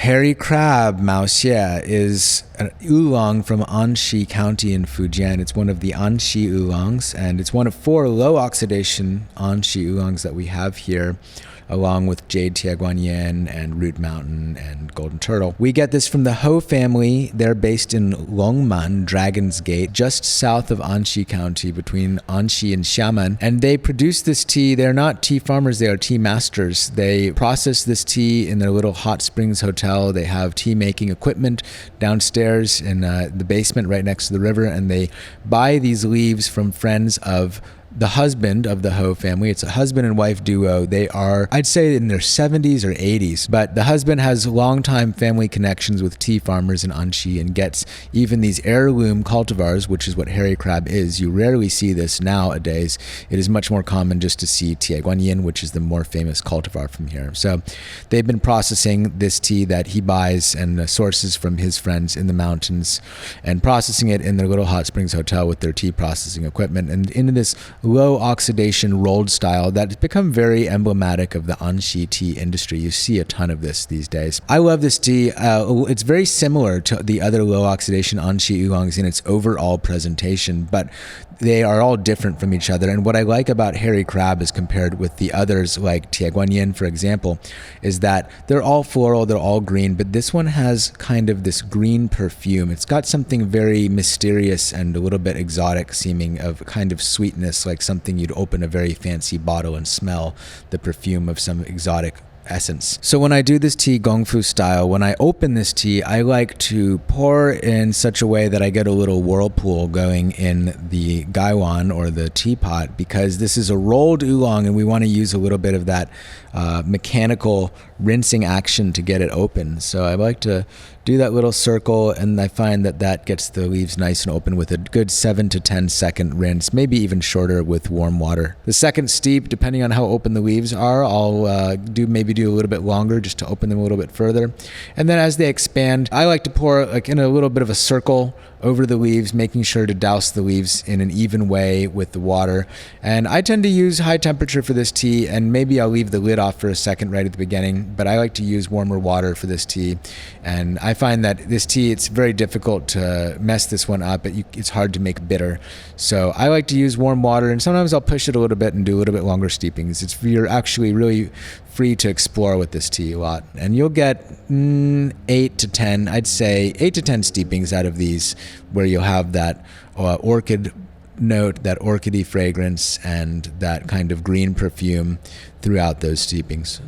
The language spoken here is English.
hairy crab, Máoxiè, is an oolong from Anxi County in Fujian. It's one of the Anxi Oolongs, and it's one of 4 low-oxidation Anxi Oolongs that we have here, along with jade Tiě Guān Yīn and root mountain and golden turtle. We get this from the Ho family. They're based in Longmen, Dragon's Gate, just south of Anxi County, between Anxi and Xiamen. And they produce this tea. They're not tea farmers, they are tea masters. They process this tea in their little hot springs hotel. They have tea making equipment downstairs in the basement right next to the river, and they buy these leaves from friends of the husband of the Ho family. It's a husband and wife duo. They are, I'd say, in their 70s or 80s, but the husband has longtime family connections with tea farmers in Anxi and gets even these heirloom cultivars, which is what hairy crab is. You rarely see this nowadays. It is much more common just to see Tiě Guān Yīn, which is the more famous cultivar from here. So they've been processing this tea that he buys and sources from his friends in the mountains, and processing it in their little hot springs hotel with their tea processing equipment, and into this low oxidation rolled style that's become very emblematic of the Anxi tea industry. You see a ton of this these days. I love this tea. It's very similar to the other low oxidation Anxi Oolongs in its overall presentation, but they are all different from each other. And what I like about hairy crab as compared with the others like Tiě Guān Yīn, for example, is that they're all floral, they're all green, but this one has kind of this green perfume. It's got something very mysterious and a little bit exotic seeming, of kind of sweetness, like something you'd open a very fancy bottle and smell the perfume of some exotic essence. So when I do this tea gongfu style, when I open this tea, I like to pour in such a way that I get a little whirlpool going in the gaiwan, or the teapot, because this is a rolled oolong and we want to use a little bit of that mechanical rinsing action to get it open. So I like to do that little circle, and I find that that gets the leaves nice and open with a good 7 to 10 second rinse, maybe even shorter with warm water. The second steep, depending on how open the leaves are, I'll maybe do a little bit longer just to open them a little bit further. And then as they expand, I like to pour like in a little bit of a circle over the leaves, making sure to douse the leaves in an even way with the water. And I tend to use high temperature for this tea, and maybe I'll leave the lid off for a second right at the beginning, but I like to use warmer water for this tea. And I find that this tea, it's very difficult to mess this one up. It's hard to make bitter. So I like to use warm water, and sometimes I'll push it a little bit and do a little bit longer steepings. You're actually really free to explore with this tea a lot. And you'll get 8 to 10, I'd say 8 to 10 steepings out of these, where you'll have that orchid note, that orchidy fragrance, and that kind of green perfume throughout those steepings.